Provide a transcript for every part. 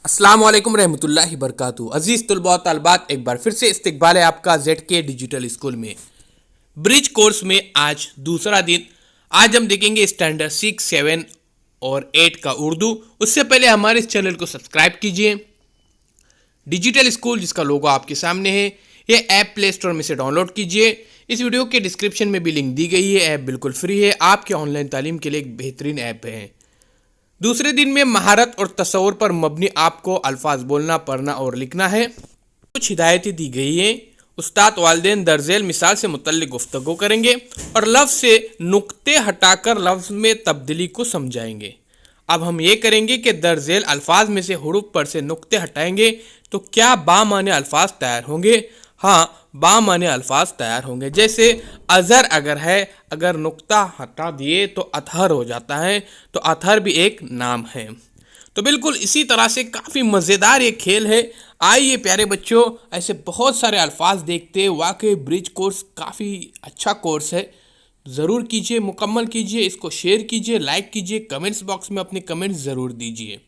अस्सलाम वालेकुम रहमतुल्लाहि बरकातहू। अजीज़ तुलबा तलबात, एक बार फिर से इस्तकबाल है आपका ZK डिजिटल स्कूल में। ब्रिज कोर्स में आज दूसरा दिन। आज हम देखेंगे स्टैंडर्ड 6, 7 और 8 का उर्दू। उससे पहले हमारे इस चैनल को सब्सक्राइब कीजिए। डिजिटल स्कूल जिसका लोगो आपके सामने है, ये ऐप प्ले स्टोर में से डाउनलोड कीजिए। इस वीडियो के डिस्क्रिप्शन में भी लिंक दी गई है। ऐप बिल्कुल फ्री है, आपके ऑनलाइन तालीम के लिए एक बेहतरीन ऐप है। दूसरे दिन में महारत और तसव्वुर पर मबनी आपको अल्फाज बोलना, पढ़ना और लिखना है। कुछ हिदायतें दी गई हैं। उस्ताद वालिदैन दर्जेल मिसाल से मुतल्लिक गुफ्तगू करेंगे और लफ्ज़ से नुक्ते हटाकर लफ्ज़ में तब्दीली को समझाएंगे। अब हम ये करेंगे कि दर्जेल अल्फाज में से हुरूफ पर से नुक्ते हटाएंगे तो क्या बामाने अल्फाज तैयार होंगे। हाँ, बामाने अल्फाज तैयार होंगे। जैसे अज़हर अगर है, अगर नुक्ता हटा दिए तो अतहर हो जाता है, तो अतहर भी एक नाम है। तो बिल्कुल इसी तरह से काफ़ी मज़ेदार ये खेल है। आइए प्यारे बच्चों, ऐसे बहुत सारे अल्फाज देखते। वाकई ब्रिज कोर्स काफ़ी अच्छा कोर्स है। ज़रूर कीजिए, मुकम्मल कीजिए, इसको शेयर कीजिए, लाइक कीजिए, कमेंट्स बॉक्स में अपने कमेंट्स ज़रूर दीजिए।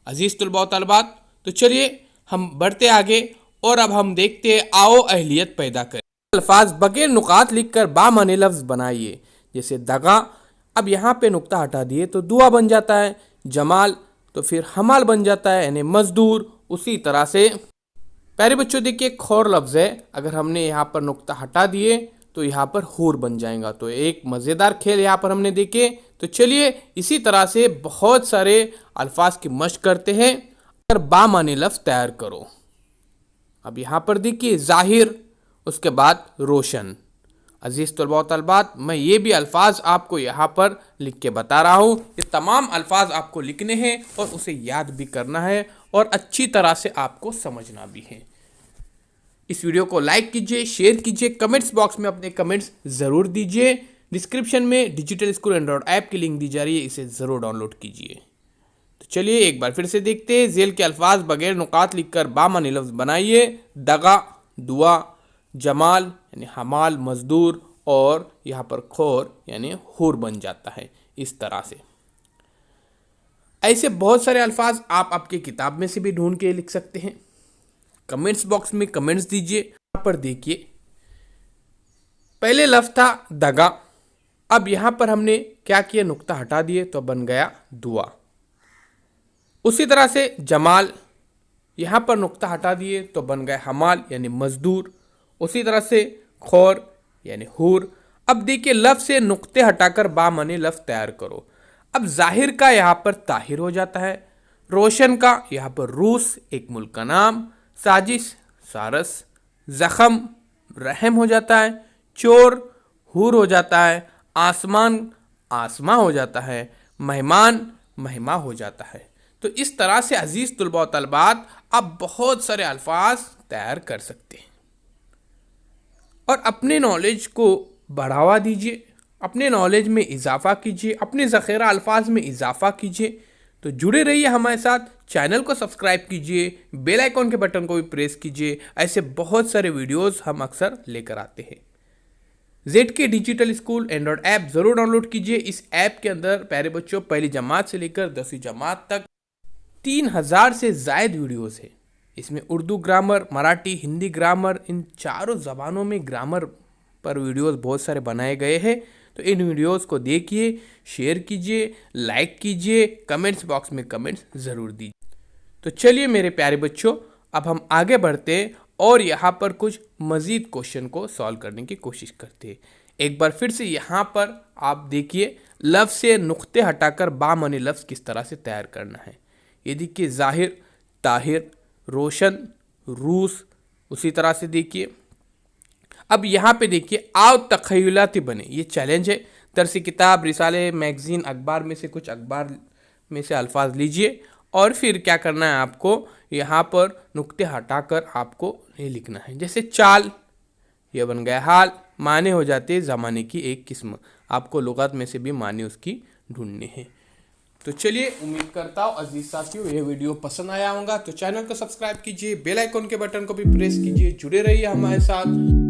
अजीज़ तुलबा व तलबात, तो चलिए हम बढ़ते आगे और अब हम देखते हैं, आओ अहलियत पैदा करें। अल्फाज बगैर नुकात लिखकर बामाने लफ्ज़ बनाइए। जैसे दगा, अब यहाँ पे नुक्ता हटा दिए तो दुआ बन जाता है। जमाल तो फिर हमाल बन जाता है, यानी मजदूर। उसी तरह से प्यारे बच्चों देखिए, खौर लफ्ज़ है, अगर हमने यहाँ पर नुक्ता हटा दिए तो यहाँ पर हूर बन जाएगा। तो एक मज़ेदार खेल यहाँ पर हमने देखे। तो चलिए इसी तरह से बहुत सारे अल्फाज की मशक करते हैं। अगर बामाने लफ्ज़ तैयार करो। अब यहाँ पर देखिए ज़ाहिर, उसके बाद रोशन। अजीज़ तलबा व तलबात, मैं ये भी अल्फाज आपको यहाँ पर लिख के बता रहा हूँ। ये तमाम अल्फाज आपको लिखने हैं और उसे याद भी करना है और अच्छी तरह से आपको समझना भी है। इस वीडियो को लाइक कीजिए, शेयर कीजिए, कमेंट्स बॉक्स में अपने कमेंट्स ज़रूर दीजिए। डिस्क्रिप्शन में डिजिटल स्कूल एंड्रॉयड ऐप की लिंक दी जा रही है, इसे ज़रूर डाउनलोड कीजिए। तो चलिए एक बार फिर से देखते हैं। जेल के अल्फाज बगैर नुकात लिखकर बामानी लफ्ज़ बनाइए। दगा, दुआ, जमाल यानी हमाल, मजदूर, और यहाँ पर खोर यानी हूर बन जाता है। इस तरह से ऐसे बहुत सारे अल्फाज आप आपकी किताब में से भी ढूंढ के लिख सकते हैं। कमेंट्स बॉक्स में कमेंट्स दीजिए। यहाँ पर देखिए, पहले लफ्ज़ था दगा, अब यहाँ पर हमने क्या किया, नुक्ता हटा दिए तो बन गया दुआ। उसी तरह से जमाल, यहाँ पर नुक्ता हटा दिए तो बन गए हमाल यानी मजदूर। उसी तरह से खौर यानी हूर। अब देखिए, लफ्ज़ से नुक्ते हटाकर बामाने लफ्ज़ तैयार करो। अब जाहिर का यहाँ पर ताहिर हो जाता है। रोशन का यहाँ पर रूस एक मुल्क का नाम। साजिश सारस। ज़ख़म रहम हो जाता है। चोर हूर हो जाता है। आसमान आसमा हो जाता है। मेहमान महिमा हो जाता है। तो इस तरह से अजीज़ तुलबा व तलबात, आप बहुत सारे अल्फाज तैयार कर सकते हैं और अपने नॉलेज को बढ़ावा दीजिए, अपने नॉलेज में इजाफा कीजिए, अपने ज़ख़ीरा अल्फाज में इजाफा कीजिए। तो जुड़े रहिए हमारे साथ। चैनल को सब्सक्राइब कीजिए, बेल आइकॉन के बटन को भी प्रेस कीजिए। ऐसे बहुत सारे वीडियोस हम अक्सर लेकर आते हैं। ZK digital school Android app ज़रूर डाउनलोड कीजिए। इस ऐप के अंदर प्यारे बच्चों, पहली जमात से लेकर 10वीं जमात तक 3000 से ज़ायद वीडियोस है। इसमें उर्दू ग्रामर, मराठी, हिंदी ग्रामर, इन चारों ज़बानों में ग्रामर पर वीडियोस बहुत सारे बनाए गए हैं। तो इन वीडियोस को देखिए, शेयर कीजिए, लाइक कीजिए, कमेंट्स बॉक्स में कमेंट्स ज़रूर दीजिए। तो चलिए मेरे प्यारे बच्चों, अब हम आगे बढ़ते हैं और यहाँ पर कुछ मज़ीद क्वेश्चन को सॉल्व करने की कोशिश करते हैं। एक बार फिर से यहाँ पर आप देखिए, लफ्ज़ से नुक्ते हटाकर बामाने लफ्ज़ किस तरह से तैयार करना है। ये देखिए, ज़ाहिर, ताहिर, रोशन, रूस। उसी तरह से देखिए, अब यहाँ पे देखिए, आओ तख़य्युलाती बने। ये चैलेंज है। दरसी किताब, रिसाले, मैगज़ीन, अखबार में से कुछ अखबार में से अल्फाज लीजिए और फिर क्या करना है, आपको यहाँ पर नुक्ते हटाकर आपको ये लिखना है। जैसे चाल, ये बन गया हाल। माने हो जाते हैं ज़माने की एक किस्म। आपको लुग़त में से भी माने उसकी ढूंढने हैं। तो चलिए, उम्मीद करता हूँ अजीज़ साथियों ये वीडियो पसंद आया होगा। तो चैनल को सब्सक्राइब कीजिए, बेल आइकॉन के बटन को भी प्रेस कीजिए। जुड़े रहिए हमारे साथ।